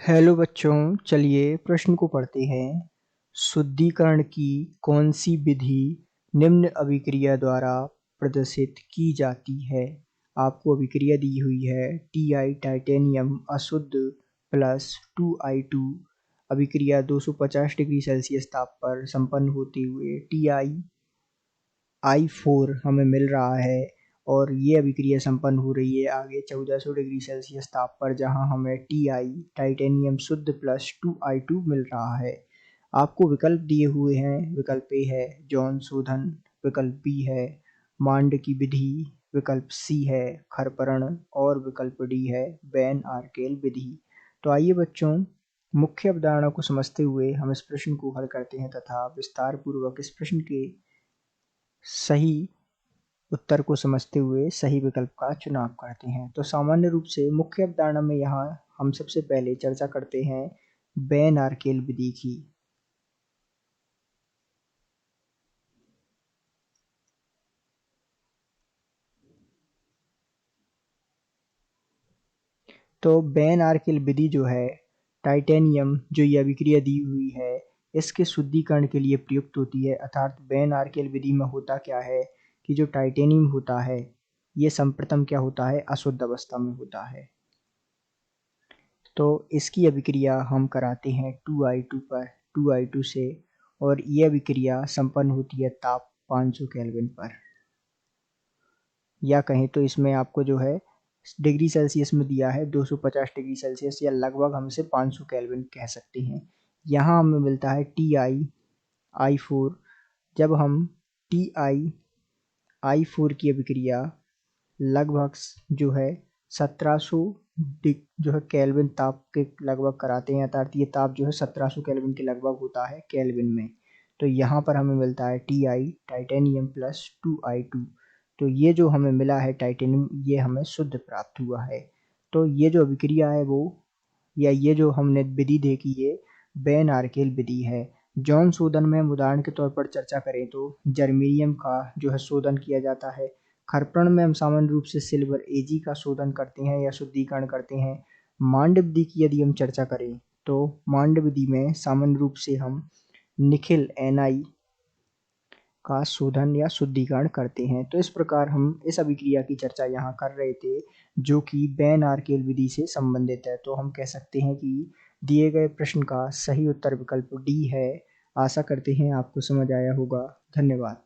Hello बच्चों, चलिए प्रश्न को पढ़ते हैं। शुद्धिकरण की कौन सी विधि निम्न अभिक्रिया द्वारा प्रदर्शित की जाती है। आपको अभिक्रिया दी हुई है Ti टाइटेनियम अशुद्ध प्लस 2I2 अभिक्रिया 250 डिग्री सेल्सियस ताप पर संपन्न होते हुए TiI4 हमें मिल रहा है और ये अभिक्रिया संपन्न हो रही है आगे 1400 डिग्री सेल्सियस ताप पर, जहां हमें Ti टाइटेनियम शुद्ध प्लस 2I2 मिल रहा है। आपको विकल्प दिए हुए हैं। विकल्प ए है जॉन शोधन, विकल्प बी है मांड की विधि, विकल्प सी है खरपरण और विकल्प डी है बैन आर्केल विधि। तो आइए बच्चों, मुख्य अवधारणा को समझते हुए हम इस प्रश्न को हल करते हैं तथा विस्तार पूर्वक इस प्रश्न के सही उत्तर को समझते हुए सही विकल्प का चुनाव करते हैं। तो सामान्य रूप से मुख्य अवधारणा में यहाँ हम सबसे पहले चर्चा करते हैं बैन आर्केल विधि की। तो बैन आर्केल विधि जो है, टाइटेनियम जो ये अभिक्रिया दी हुई है इसके शुद्धिकरण के लिए प्रयुक्त होती है। अर्थात बैन आर्केल विधि में होता क्या है कि जो टाइटेनियम होता है ये सर्वप्रथम क्या होता है, अशुद्ध अवस्था में होता है। तो इसकी अभिक्रिया हम कराते हैं 2I2 पर 2I2 से, और ये अभिक्रिया संपन्न होती है ताप 500 केल्विन पर, या कहें तो इसमें आपको जो है डिग्री सेल्सियस में दिया है 250 डिग्री सेल्सियस, या लगभग हम इसे 500 केल्विन कह सकते हैं। यहाँ हमें मिलता है TiI4। जब हम TiI4 की अभिक्रिया लगभग जो है 1700 जो है केल्विन ताप के लगभग कराते हैं, अर्थात ये ताप जो है 1700 केल्विन के लगभग होता है केल्विन में। तो यहाँ पर हमें मिलता है Ti टाइटेनियम प्लस 2I2। तो ये जो हमें मिला है टाइटेनियम, ये हमें शुद्ध प्राप्त हुआ है। तो ये जो अभिक्रिया है वो, या ये जो हमने विधि देखी, ये बैन आर्केल विधि है। जॉन शोधन में हम उदाहरण के तौर पर चर्चा करें तो जर्मेनियम का जो है शोधन किया जाता है। खरपरण में हम सामान्य रूप से सिल्वर Ag का शोधन करते हैं या शुद्धिकरण करते हैं। मांड विधि की यदि हम चर्चा करें तो मांड विधि में सामान्य रूप से हम निखिल Na का शोधन या शुद्धिकरण करते हैं। तो इस प्रकार हम इस अभिक्रिया की चर्चा यहाँ कर रहे थे जो कि बैन आर्केल विधि से संबंधित है। तो हम कह सकते हैं कि दिए गए प्रश्न का सही उत्तर विकल्प डी है। आशा करते हैं आपको समझ आया होगा। धन्यवाद।